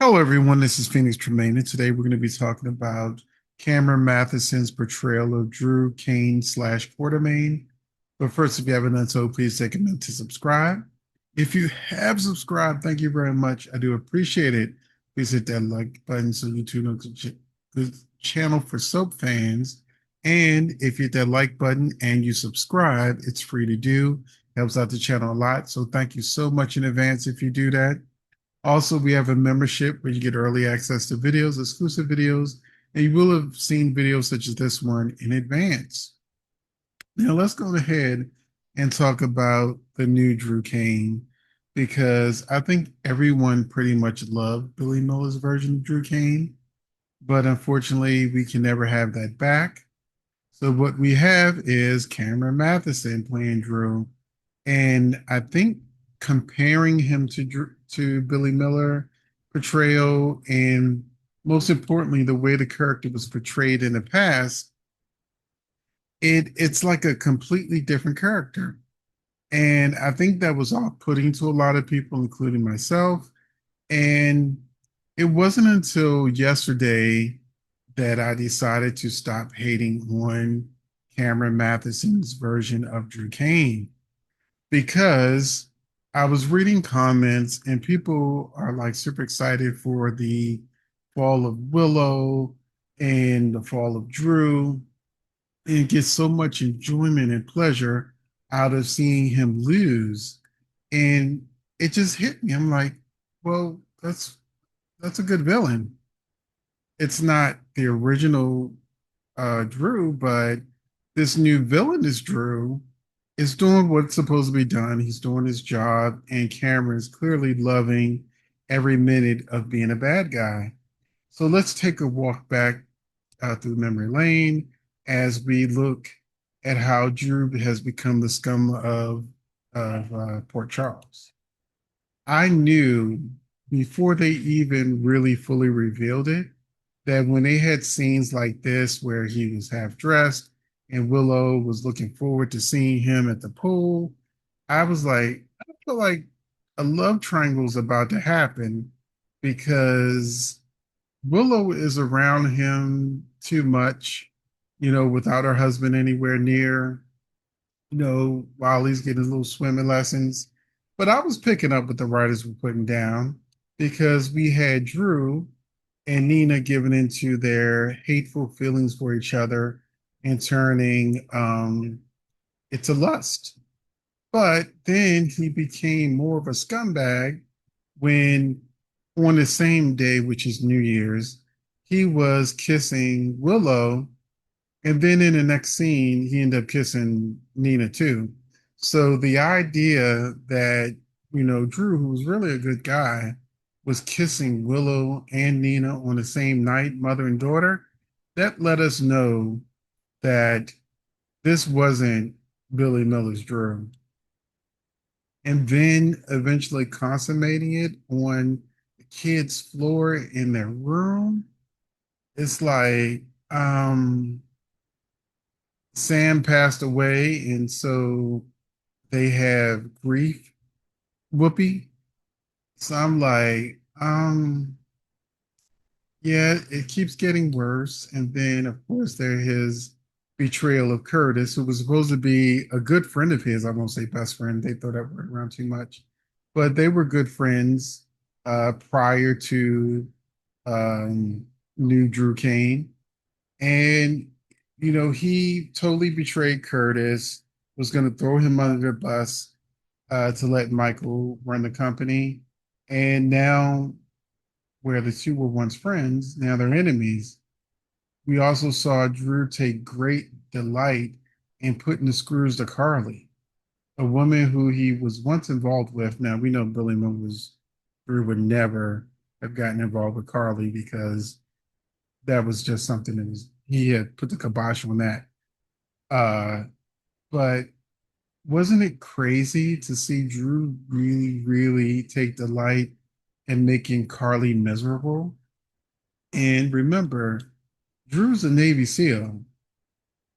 Hello, everyone. This is Phoenix Tremaine, and today we're going to be talking about Cameron Matheson's portrayal of Drew Kane slash Quartermain. But first, if you haven't done so, please take a minute to subscribe. If you have subscribed, thank you very much. I do appreciate it. Please hit that like button so YouTube knows the channel for soap fans. And if you hit that like button and you subscribe, it's free to do. Helps out the channel a lot. So thank you so much in advance if you do that. Also, we have a membership where you get early access to videos, exclusive videos, and you will have seen videos such as this one in advance. Now, let's go ahead and talk about the new Drew Kane because I think everyone pretty much loved Billy Miller's version of Drew Kane, but unfortunately, we can never have that back. So, what we have is Cameron Matheson playing Drew, and I think comparing him to Billy Miller portrayal, and most importantly, the way the character was portrayed in the past, it's like a completely different character. And I think that was off-putting to a lot of people, including myself. And it wasn't until yesterday that I decided to stop hating on Cameron Matheson's version of Drew Kane because I was reading comments and people are like super excited for the fall of Willow and the fall of Drew and get so much enjoyment and pleasure out of seeing him lose. And it just hit me. I'm like, well, that's a good villain. It's not the original Drew, but this new villainous Drew is doing what's supposed to be done. He's doing his job, and Cameron's clearly loving every minute of being a bad guy. So let's take a walk back through memory lane as we look at how Drew has become the scum of Port Charles. I knew before they even really fully revealed it that when they had scenes like this where he was half dressed and Willow was looking forward to seeing him at the pool, I was like, I feel like a love triangle is about to happen because Willow is around him too much, without her husband anywhere near, while he's getting his little swimming lessons. But I was picking up what the writers were putting down because we had Drew and Nina giving into their hateful feelings for each other and turning it to lust. But then he became more of a scumbag when, on the same day, which is New Year's, he was kissing Willow, and then in the next scene, he ended up kissing Nina too. So the idea that, Drew, who was really a good guy, was kissing Willow and Nina on the same night, mother and daughter, that let us know that this wasn't Billy Miller's Drew. And then eventually consummating it on the kids' floor in their room. It's like, Sam passed away, and so they have grief whoopee. So I'm like, yeah, it keeps getting worse. And then of course there his betrayal of Curtis, who was supposed to be a good friend of his. I won't say best friend, they throw that word around too much. But they were good friends prior to um new Drew Kane. And, he totally betrayed Curtis, was going to throw him under the bus to let Michael run the company. And now, where the two were once friends, now they're enemies. We also saw Drew take great delight in putting the screws to Carly, a woman who he was once involved with. Now, we know Billy Moon was, Drew would never have gotten involved with Carly because that was just something that was, he had put the kibosh on that. Uh, but wasn't it crazy to see Drew really, really take delight in making Carly miserable? And remember, Drew's a Navy SEAL,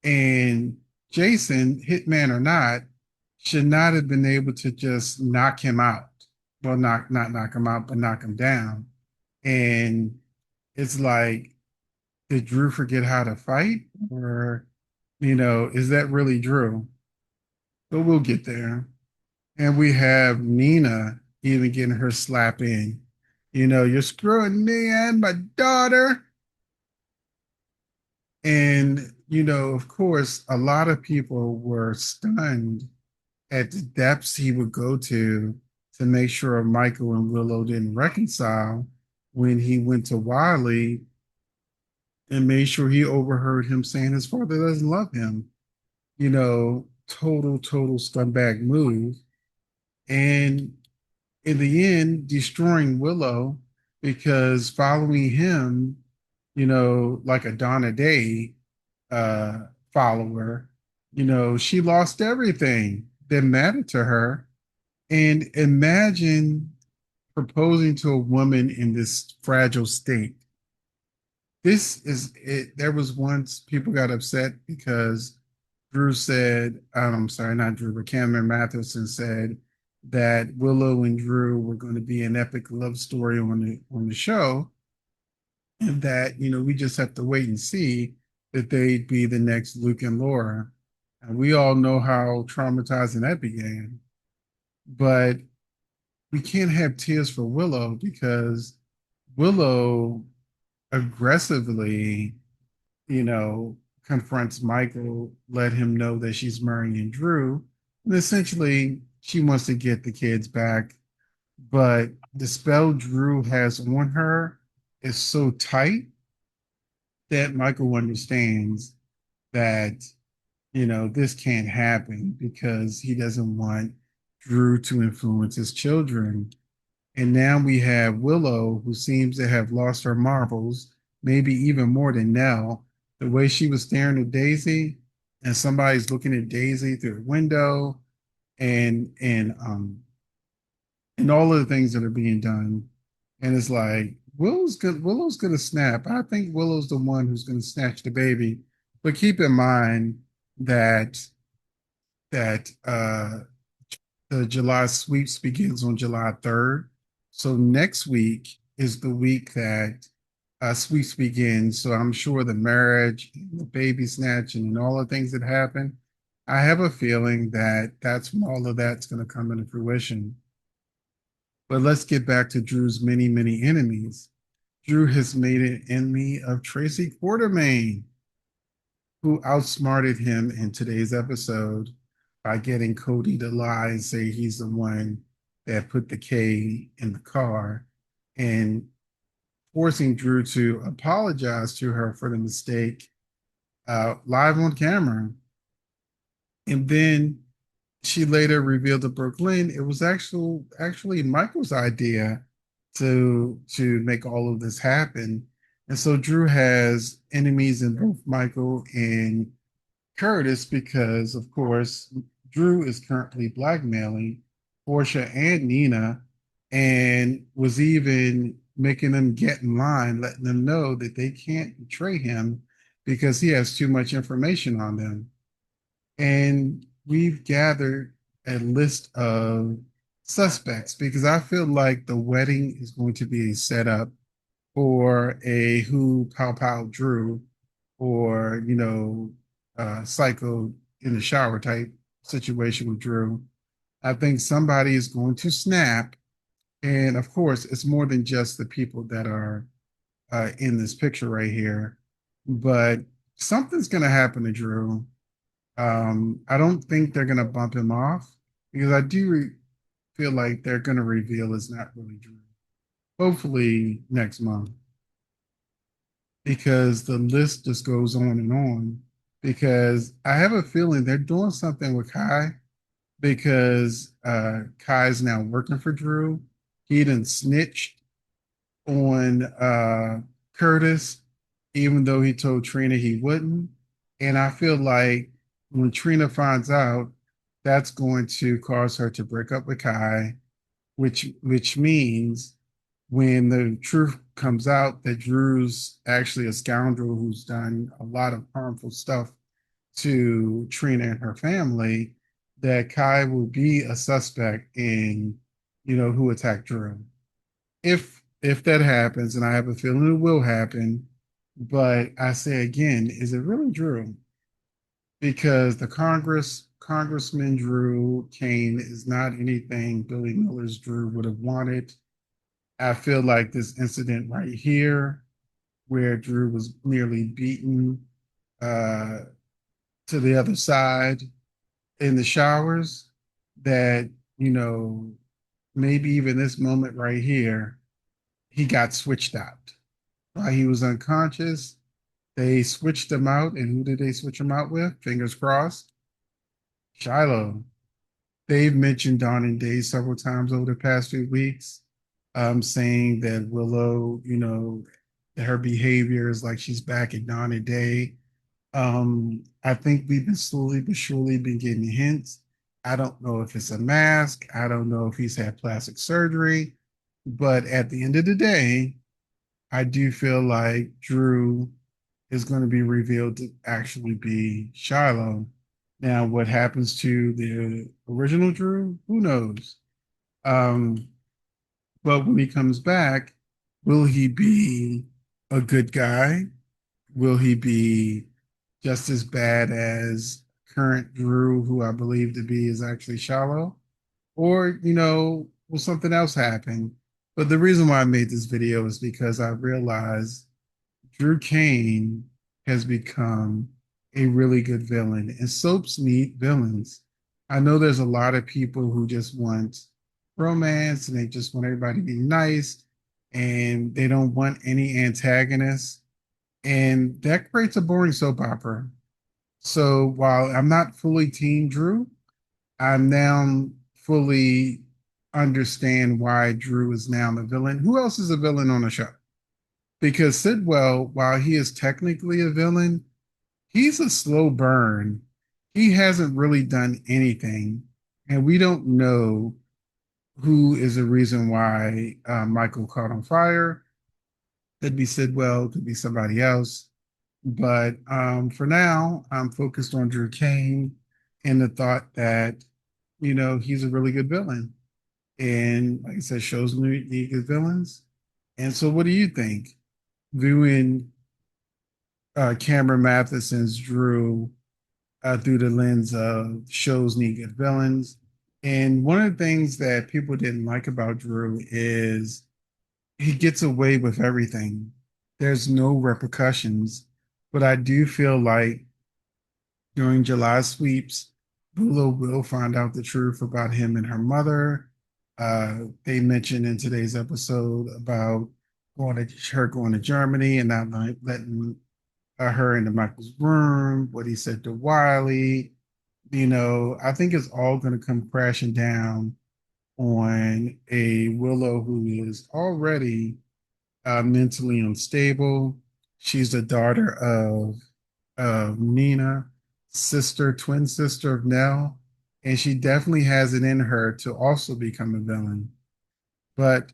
and Jason, hitman or not, should not have been able to just knock him out. Well, not knock him out, but knock him down. And it's like, did Drew forget how to fight? Or, is that really Drew? But we'll get there. And we have Nina even getting her slap in. You're screwing me and my daughter. And, of course, a lot of people were stunned at the depths he would go to make sure Michael and Willow didn't reconcile when he went to Wiley and made sure he overheard him saying his father doesn't love him. Total scumbag move. And in the end, destroying Willow because following him, like a Donna Day uh, follower, she lost everything that mattered to her. And imagine proposing to a woman in this fragile state. This is it. There was once people got upset because Drew said, I'm sorry, not Drew, but Cameron Matheson said that Willow and Drew were going to be an epic love story on the show, and that we just have to wait and see that they'd be the next Luke and Laura. And we all know how traumatizing that began. But we can't have tears for Willow because Willow aggressively, you know, confronts Michael, let him know that she's marrying Drew. And essentially, she wants to get the kids back. But the spell Drew has on her is so tight that Michael understands that, this can't happen because he doesn't want Drew to influence his children. And now we have Willow, who seems to have lost her marbles, maybe even more than Nell. The way she was staring at Daisy, and somebody's looking at Daisy through the window, and all of the things that are being done. And it's like Willow's gonna snap. I think Willow's the one who's gonna snatch the baby. But keep in mind that that the July sweeps begins on July 3rd. So next week is the week that sweeps begins. So I'm sure the marriage, the baby snatching, and all the things that happen, I have a feeling that that's when all of that's going to come into fruition. But let's get back to Drew's many, many enemies. Drew has made an enemy of Tracy Quartermain, who outsmarted him in today's episode by getting Cody to lie and say he's the one that put the K in the car and forcing Drew to apologize to her for the mistake live on camera. And then she later revealed to Brooklyn it was actually Michael's idea to make all of this happen. And so Drew has enemies in both Michael and Curtis because, of course, Drew is currently blackmailing Portia and Nina and was even making them get in line, letting them know that they can't betray him because he has too much information on them. And we've gathered a list of suspects because I feel like the wedding is going to be a setup for a who pow pow Drew or, psycho in the shower type situation with Drew. I think somebody is going to snap. And of course, it's more than just the people that are in this picture right here, but something's going to happen to Drew. I don't think they're going to bump him off because I do feel like they're going to reveal it's not really Drew. Hopefully next month, because the list just goes on and on. Because I have a feeling they're doing something with Kai because Kai's now working for Drew. He didn't snitch on Curtis, even though he told Trina he wouldn't. And I feel like when Trina finds out, that's going to cause her to break up with Kai, which means when the truth comes out that Drew's actually a scoundrel who's done a lot of harmful stuff to Trina and her family, that Kai will be a suspect in, who attacked Drew. If if that happens, and I have a feeling it will happen, but I say again, is it really Drew? Because the Congressman Drew Kane is not anything Billy Miller's Drew would have wanted. I feel like this incident right here, where Drew was nearly beaten uh, to the other side in the showers, that, you know, maybe even this moment right here, he got switched out. While he was unconscious, they switched him out. And who did they switch him out with? Fingers crossed. Shiloh. They've mentioned Dawn and Day several times over the past few weeks, saying that Willow, her behavior is like she's back at Dawn and Day. I think we've been slowly but surely been getting hints. I don't know if it's a mask. I don't know if he's had plastic surgery. But at the end of the day, I do feel like Drew is going to be revealed to actually be Shiloh. Now, what happens to the original Drew? Who knows? Um, but when he comes back, will he be a good guy? Will he be just as bad as current Drew, who I believe to be is actually Shiloh? Or, will something else happen? But the reason why I made this video is because I realized Drew Kane has become a really good villain, and soaps need villains. I know there's a lot of people who just want romance and they just want everybody to be nice and they don't want any antagonists. And that creates a boring soap opera. So while I'm not fully Team Drew, I'm now fully understand why Drew is now the villain. Who else is a villain on the show? Because Sidwell, while he is technically a villain, he's a slow burn. He hasn't really done anything, and we don't know who is the reason why Michael caught on fire. Could be Sidwell, could be somebody else. But for now, I'm focused on Drew Kane and the thought that, he's a really good villain. And like I said, shows need good villains. And so, what do you think? Viewing Cameron Matheson's Drew through the lens of shows need good villains. And one of the things that people didn't like about Drew is he gets away with everything. There's no repercussions. But I do feel like during July sweeps, Willow will find out the truth about him and her mother. They mentioned in today's episode about going to Germany and not letting her into Michael's room, what he said to Wiley. I think it's all going to come crashing down on a Willow who is already mentally unstable. She's the daughter of Nina, twin sister of Nell, and she definitely has it in her to also become a villain. But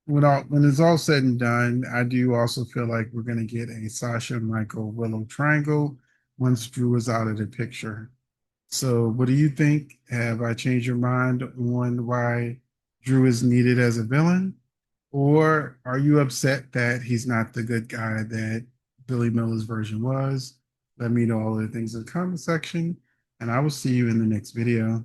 when it's all said and done, I do also feel like we're going to get a Sasha Michael Willow triangle once Drew is out of the picture. So, what do you think? Have I changed your mind on why Drew is needed as a villain? Or are you upset that he's not the good guy that Billy Miller's version was? Let me know all the things in the comment section, and I will see you in the next video.